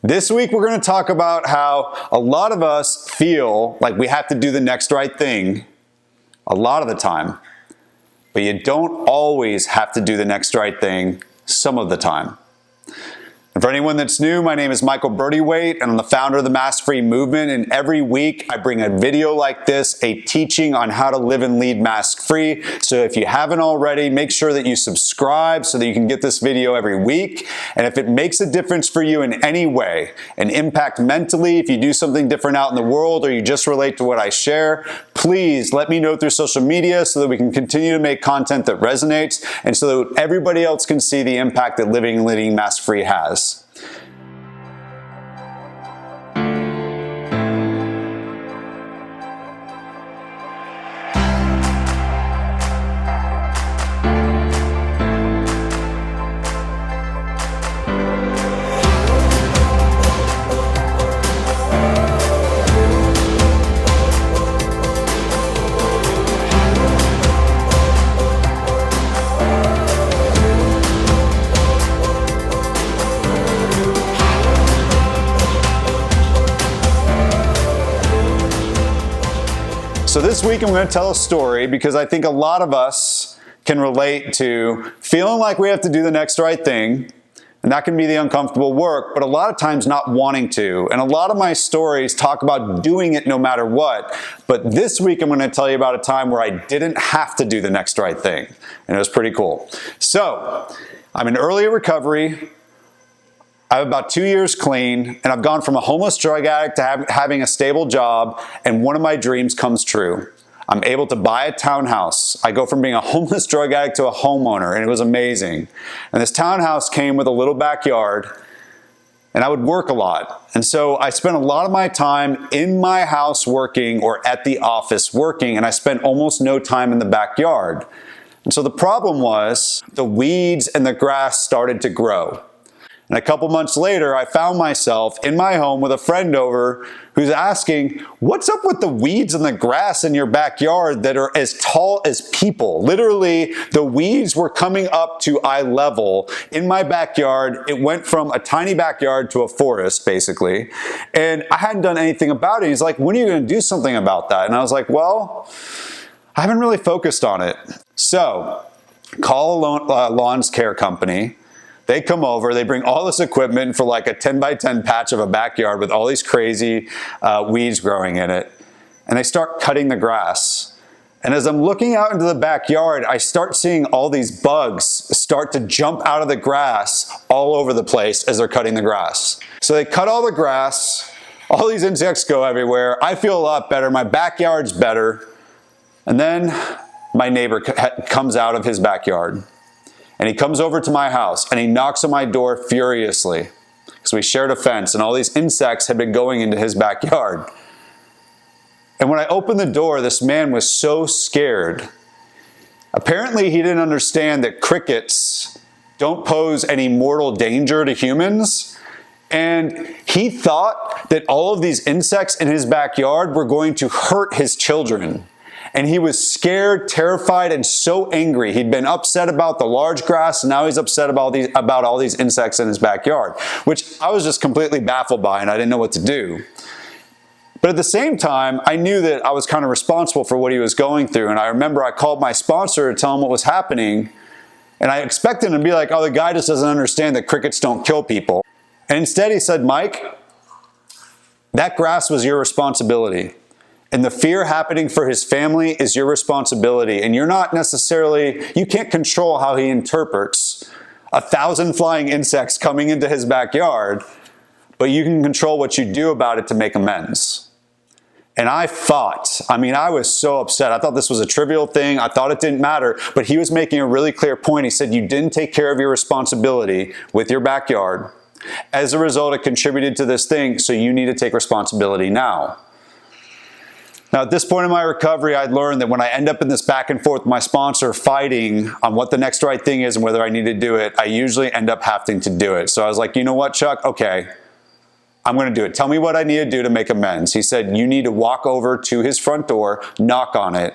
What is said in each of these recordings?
This week we're going to talk about how a lot of us feel like we have to do the next right thing a lot of the time, but you don't always have to do the next right thing some of the time. And for anyone that's new, my name is Brody-Waite, and I'm the founder of the Mask Free Movement. And every week I bring a video like this, a teaching on how to live and lead mask free. So if you haven't already, make sure that you subscribe so that you can get this video every week. And if it makes a difference for you in any way, an impact mentally, if you do something different out in the world, or you just relate to what I share, please let me know through social media so that we can continue to make content that resonates and so that everybody else can see the impact that living and leading mask free has. So this week I'm going to tell a story because I think a lot of us can relate to feeling like we have to do the next right thing, and that can be the uncomfortable work, but a lot of times not wanting to. And a lot of my stories talk about doing it no matter what, but this week I'm going to tell you about a time where I didn't have to do the next right thing, and it was pretty cool. So I'm in early recovery. I have about 2 years clean, and I've gone from a homeless drug addict to having a stable job, and one of my dreams comes true. I'm able to buy a townhouse. I go from being a homeless drug addict to a homeowner, and it was amazing. And this townhouse came with a little backyard, and I would work a lot. And so I spent a lot of my time in my house working or at the office working, and I spent almost no time in the backyard. And so the problem was the weeds and the grass started to grow. And a couple months later, I found myself in my home with a friend over who's asking, what's up with the weeds and the grass in your backyard that are as tall as people? Literally, the weeds were coming up to eye level in my backyard. It went from a tiny backyard to a forest, basically. And I hadn't done anything about it. He's like, when are you going to do something about that? And I was like, well, I haven't really focused on it. So, call a lawns care company. They come over, they bring all this equipment for like a 10 by 10 patch of a backyard with all these crazy weeds growing in it. And they start cutting the grass. And as I'm looking out into the backyard, I start seeing all these bugs start to jump out of the grass all over the place as they're cutting the grass. So they cut all the grass, all these insects go everywhere. I feel a lot better, my backyard's better. And then my neighbor comes out of his backyard. And he comes over to my house and he knocks on my door furiously because we shared a fence and all these insects had been going into his backyard. And when I opened the door, this man was so scared. Apparently he didn't understand that crickets don't pose any mortal danger to humans. And he thought that all of these insects in his backyard were going to hurt his children. And he was scared, terrified, and so angry. He'd been upset about the large grass, and now he's upset about all these insects in his backyard, which I was just completely baffled by, and I didn't know what to do. But at the same time, I knew that I was kind of responsible for what he was going through, and I remember I called my sponsor to tell him what was happening, and I expected him to be like, oh, the guy just doesn't understand that crickets don't kill people. And instead he said, Mike, that grass was your responsibility. And the fear happening for his family is your responsibility. And you're not necessarily, you can't control how he interprets 1,000 flying insects coming into his backyard, but you can control what you do about it to make amends. And I was so upset. I thought this was a trivial thing. I thought it didn't matter, but he was making a really clear point. He said, you didn't take care of your responsibility with your backyard. As a result, it contributed to this thing, so you need to take responsibility now. Now, at this point in my recovery, I'd learned that when I end up in this back and forth with my sponsor fighting on what the next right thing is and whether I need to do it, I usually end up having to do it. So I was like, you know what, Chuck? Okay, I'm going to do it. Tell me what I need to do to make amends. He said, you need to walk over to his front door, knock on it,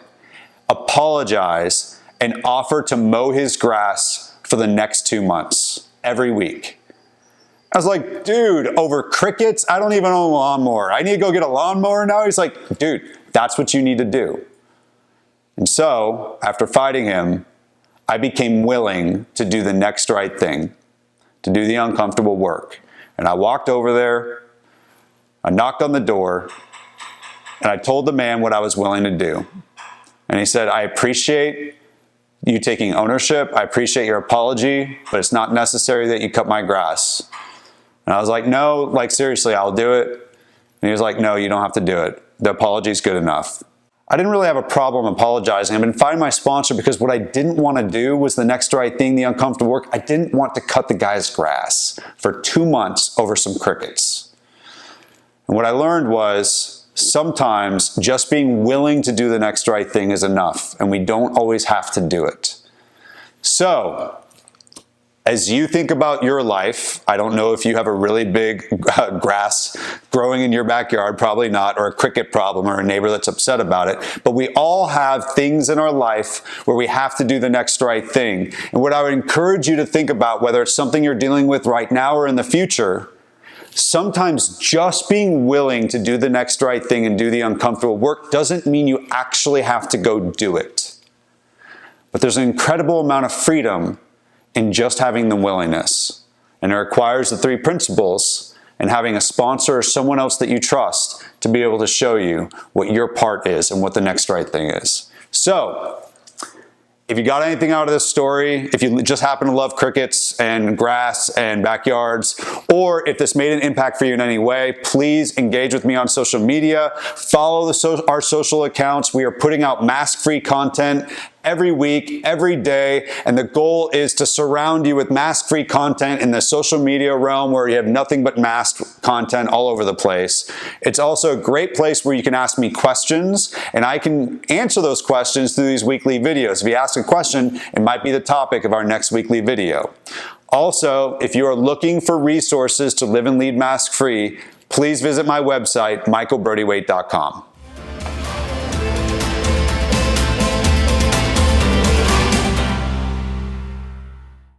apologize, and offer to mow his grass for the next 2 months, every week. I was like, dude, over crickets? I don't even own a lawnmower. I need to go get a lawnmower now? He's like, dude, that's what you need to do. And so, after fighting him, I became willing to do the next right thing, to do the uncomfortable work. And I walked over there, I knocked on the door, and I told the man what I was willing to do. And he said, I appreciate you taking ownership. I appreciate your apology, but it's not necessary that you cut my grass. And I was like, no, like seriously, I'll do it. And he was like, no, you don't have to do it. The apology's good enough. I didn't really have a problem apologizing. I've been finding my sponsor because what I didn't want to do was the next right thing, the uncomfortable work. I didn't want to cut the guy's grass for 2 months over some crickets. And what I learned was sometimes just being willing to do the next right thing is enough, and we don't always have to do it. So, as you think about your life, I don't know if you have a really big grass growing in your backyard, probably not, or a cricket problem or a neighbor that's upset about it, but we all have things in our life where we have to do the next right thing. And what I would encourage you to think about, whether it's something you're dealing with right now or in the future, sometimes just being willing to do the next right thing and do the uncomfortable work doesn't mean you actually have to go do it. But there's an incredible amount of freedom in just having the willingness. And it requires the 3 principles and having a sponsor or someone else that you trust to be able to show you what your part is and what the next right thing is. So, if you got anything out of this story, if you just happen to love crickets and grass and backyards, or if this made an impact for you in any way, please engage with me on social media. Follow our social accounts. We are putting out mask-free content every week, every day, and the goal is to surround you with mask-free content in the social media realm where you have nothing but masked content all over the place. It's also a great place where you can ask me questions, and I can answer those questions through these weekly videos. If you ask a question, it might be the topic of our next weekly video. Also, if you are looking for resources to live and lead mask-free, please visit my website, MICHAELBRODYWAITE.com.